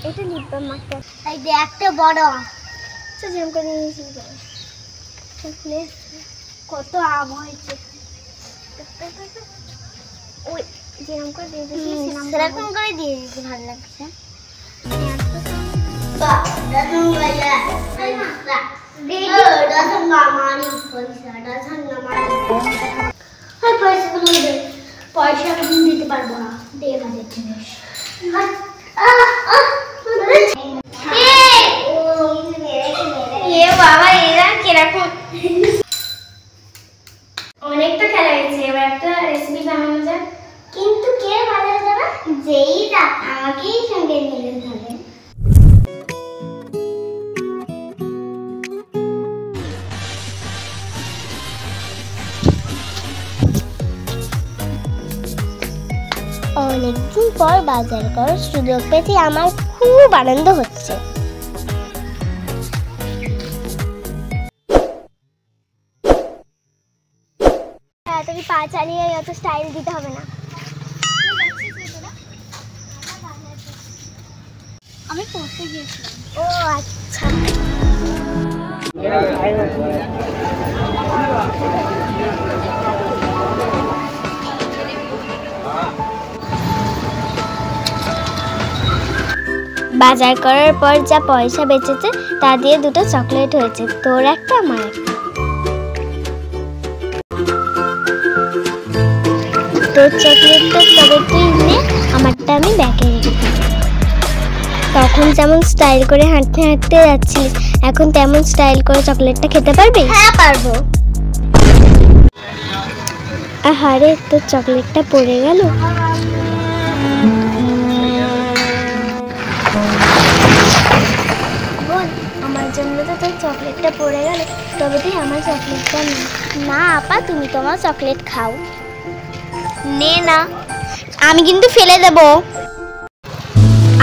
এটা নিবা মাকে এই যে একটা বড় তো যেম করে নিয়েছি তাহলে কত আম হয়েছে ওই যেরকম করে দিয়ে দিয়েছি সেরকম করে দিয়ে দিতে ভালো লাগছে পয়সা দিতে পারবো না দিয়ে বাজেট জিনিস বাবা এরা কিরকম অনেক তো খেলা হয়েছে এবার একটা রেসিপি বানানো যাক কিন্তু কে বাজারে যাবে যেই যাক আমাকেই সঙ্গে নিয়ে যাবে অনেকদিন পর বাজার করার সুযোগ পেতে আমার খুব আনন্দ হচ্ছে তাড়াতাড়ি পা চালিয়ে অত স্টাইল দিতে হবে না আমি পড়তে গিয়েছিলাম ও আচ্ছা বাজার করার পর যা পয়সা বেঁচেছে তা দিয়ে দুটো চকলেট হয়েছে তোর একটা আমার একটা তোর চকলেটটা তবে তুই নে আমারটা আমি ব্যাগে রেখে দিই তখন যেমন স্টাইল করে হাঁটতে হাঁটতে যাচ্ছিস এখন তেমন স্টাইল করে চকলেটটা খেতে পারবি হ্যাঁ পারবো আরে তোর চকলেটটা পড়ে গেল আমার জন্য তো তোর চকলেটটা পড়ে গেল তবে তুই আমার চকলেটটা নে না আপা তুমি তোমার চকলেট খাও নে না আমি কিন্তু ফেলে দেব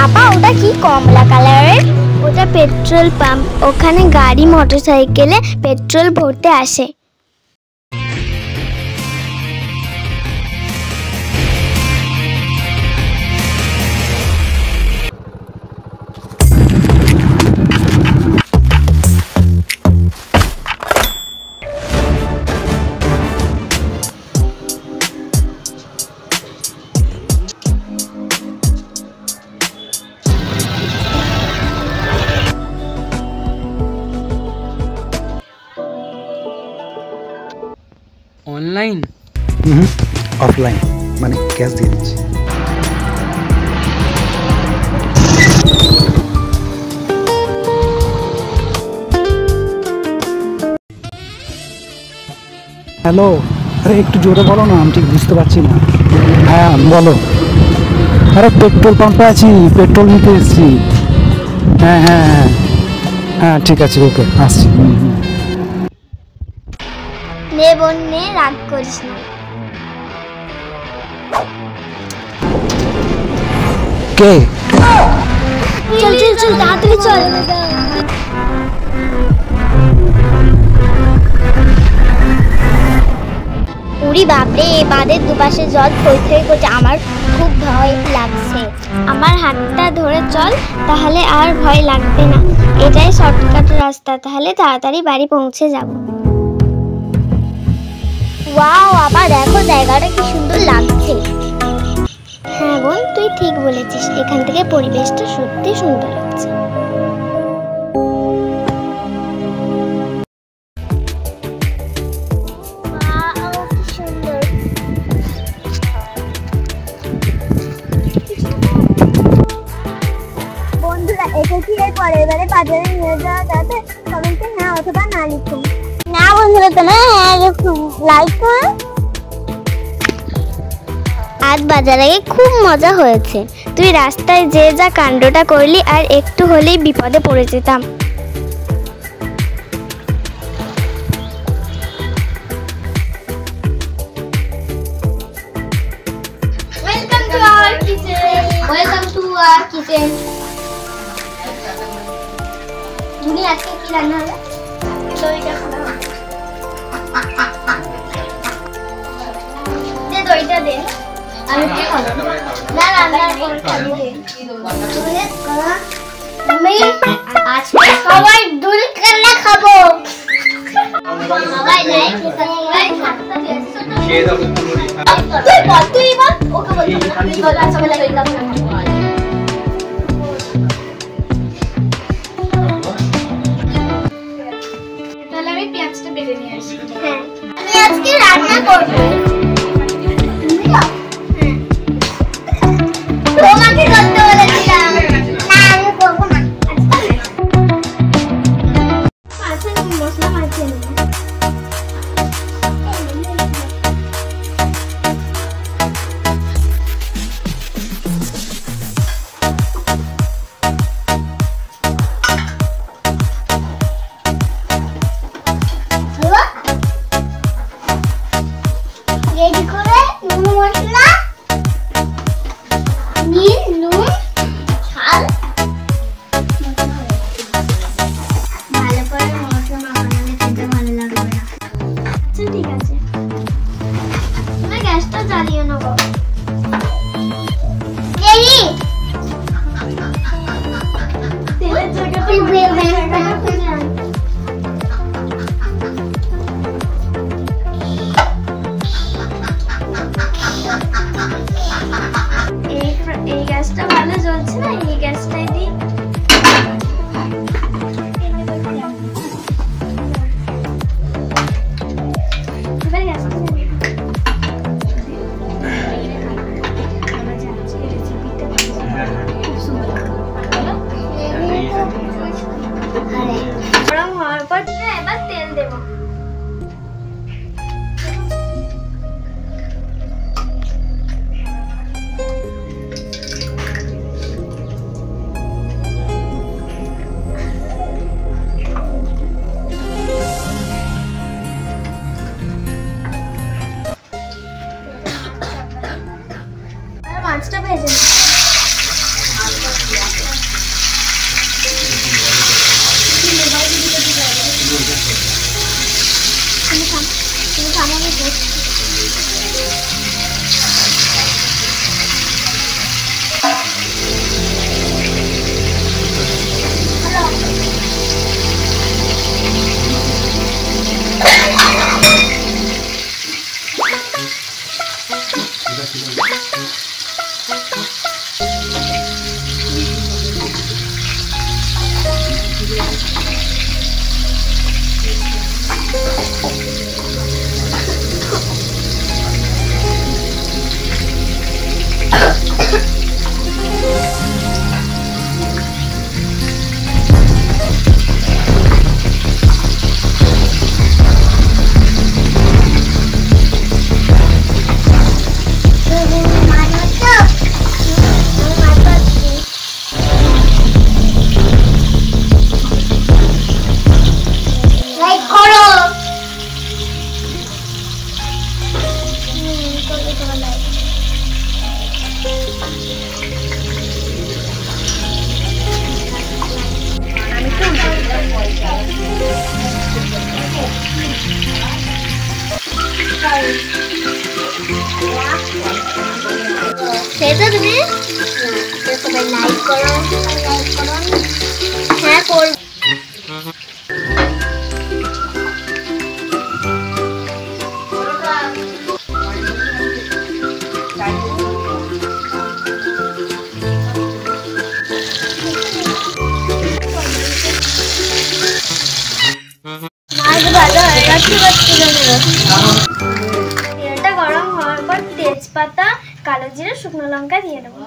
আপা ওটা কি কমলা কালারের ওটা পেট্রোল পাম্প ওখানে গাড়ি মোটরসাইকেলে পেট্রোল ভরতে আসে অনলাইন অফলাইন মানে ক্যাশ দিয়ে দিচ্ছি হ্যালো আরে একটু জোরে বলো না আমি ঠিক বুঝতে পারছি না হ্যাঁ বলো আরে পেট্রোল পাম্পে আছি পেট্রোল নিতে এসেছি হ্যাঁ হ্যাঁ হ্যাঁ হ্যাঁ ঠিক আছে ওকে আসছি নে বোন নে রাগ করিস না কে চল চল চল তাড়াতাড়ি চল উড়ি বাপরে বাঁধের দুপাশে জল থই থই করছে আমার খুব ভয় লাগছে আমার হাতটা ধরে চল তাহলে আর ভয় লাগবে না এটাই শর্টকাট রাস্তা তাহলে তাড়াতাড়ি বাড়ি পৌঁছে যাব ওয়াও আবার দেখো জায়গাটা কি সুন্দর লাগছে হ্যাঁ বোন তুই ঠিক বলেছিস এখান থেকে পরিবেশটা সত্যি সুন্দর লাগছে বন্ধুরা এটা কি এর পরের বারে বাজারে নিয়ে যাওয়া যাবে কমেন্টে হ্যাঁ অথবা না লিখুন না বন্ধুরা তোমরা হ্যাঁ লাইক করো আজ বাজারে খুব মজা হয়েছে তুই রাস্তায় যে যা কাণ্ডটা করলি আর একটু হলেই বিপদে পড়ে যেতাম কিচেন। তুমি আজকে কি রান্না হবে? দইটা খাওয়া হবে। দে দইটা দে। আমি কি খাবো? না রান্নার পর খাবো। আমি আজকে সবাই দুল কান্না খাবো। সবাই লাইক সাবস্ক্রাইব খেয়ে দাও তুই বল ওকে বল তুই বল আচ্ছা বলে দই খাবো। তাহলে আমি পেঁয়াজটা বেটে নিয়ে আসি। হ্যাঁ আমি আজকে রান্না করব। তোমাকে করতে বলেছিলাম। না আমি করব না। আচ্ছা মশলা মাখিয়ে নেব। রেডি করে নুন মশলা নীল নুন ঝাল ভালো করে মশলা মাখালে খেতে ভালো লাগবে না। আচ্ছা ঠিক আছে তুমি গ্যাসটা জ্বালিয়ে নেবো। রেডি তেলের জায়গাটা এই গ্যাসটা ভালো জ্বলছে না, এই গ্যাসটাই দিই। এবার গ্যাসটা গরম হওয়ার পর এবার তেল দেবো। মাছটা ভেজে নিই। তুমি খামো আমি সেটা তুমি সবাই লাইক করো, হ্যাঁ করো। মাছ ভালো হয়ে গেছে, এবার তুলে নেব। তেলটা গরম হওয়ার পর তেজপাতা, কালো জিরে, শুকনো লঙ্কা দিয়ে দেবো।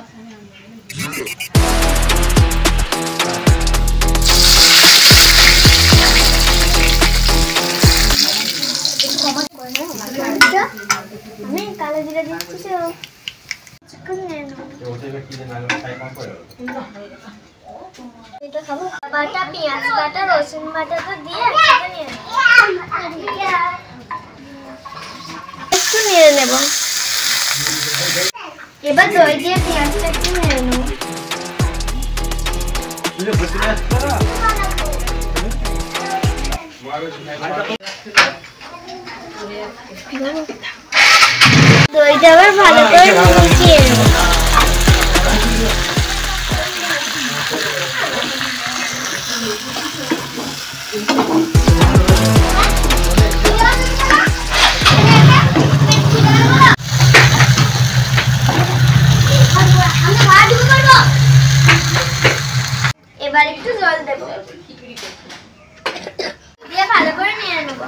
আমি কালো জিরে দিচ্ছি, এটা খাবো। বাটা, পেঁয়াজ বাটা, রসুন বাটা তো দিয়ে একটু নেড়ে নেব। এবার দই দিয়ে পেঁয়াজটা একটু নেড়ে নেব। দইটা আবার ভালো করে মিশিয়ে নেব। এবার একটু জল দেব, দিয়ে ভালো করে নিয়ে নেব।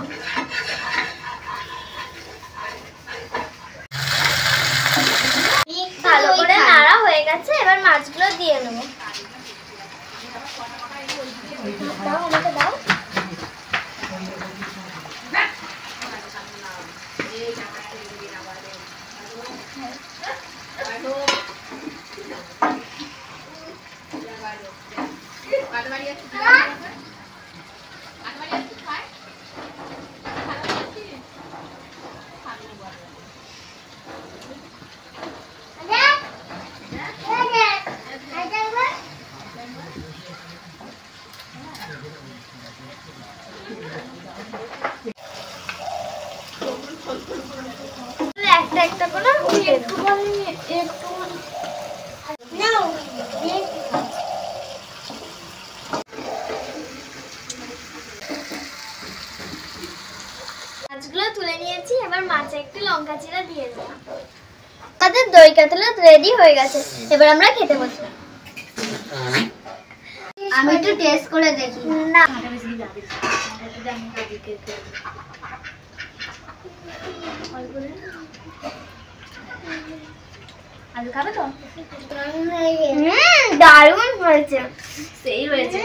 ভালো করে নাড়া হয়ে গেছে, এবার মাছগুলো দিয়ে নেব। দাও, আমাকে দাও। একটা একটা করে একটু মাছগুলো তুলে নিয়েছি, এবার মাছে একটু লঙ্কা চিরা দিয়ে দেব। আমাদের দই কাতলা রেডি হয়ে গেছে, এবার আমরা খেতে বসবো। আমি একটু টেস্ট করে দেখি। না, দারুণ হয়েছে, সেই হয়েছে।